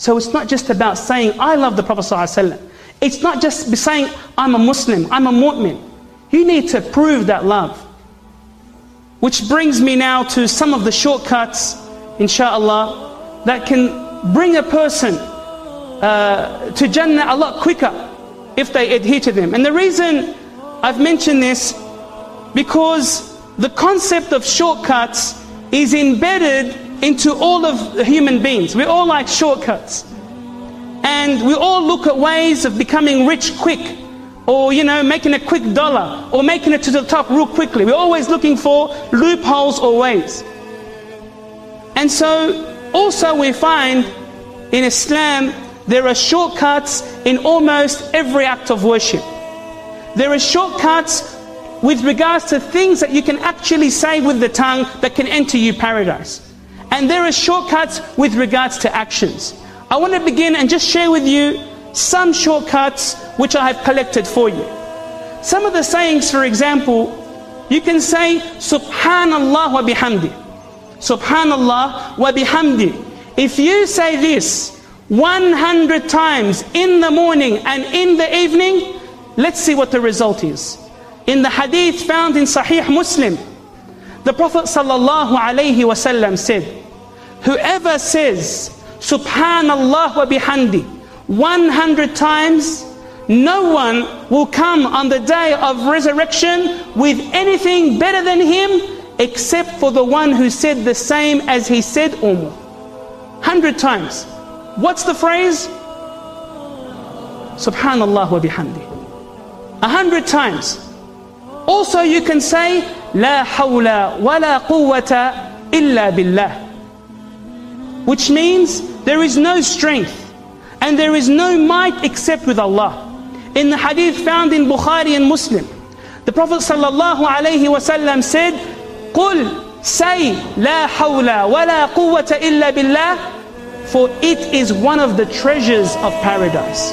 So it's not just about saying, I love the Prophet ﷺ. It's not just saying, I'm a Muslim, I'm a mu'min. You need to prove that love. Which brings me now to some of the shortcuts, inshallah, that can bring a person to Jannah a lot quicker if they adhere to them. And the reason I've mentioned this, because the concept of shortcuts is embedded into all of human beings. We all like shortcuts. And we all look at ways of becoming rich quick, or making a quick dollar, or making it to the top real quickly. We're always looking for loopholes or ways. And so also we find in Islam there are shortcuts in almost every act of worship. There are shortcuts with regards to things that you can actually say with the tongue that can enter you paradise. And there are shortcuts with regards to actions. I want to begin and just share with you some shortcuts which I have collected for you. Some of the sayings, for example, you can say Subhanallah wa bihamdi. Subhanallah wa bihamdi. If you say this 100 times in the morning and in the evening, let's see what the result is. In the hadith found in Sahih Muslim, the Prophet sallallahu alaihi wasallam said, whoever says Subhanallah wa bihamdi 100 times, no one will come on the day of resurrection with anything better than him except for the one who said the same as he said or more. 100 times. What's the phrase? Subhanallah wa bihamdi. 100 times. Also you can say La hawla wa la quwwata illa billah, which means there is no strength and there is no might except with Allah. In the hadith found in Bukhari and Muslim, the Prophet sallallahu alaihi wasallam said, Qul, say La hawla wa la quwwata illa billah, for it is one of the treasures of paradise.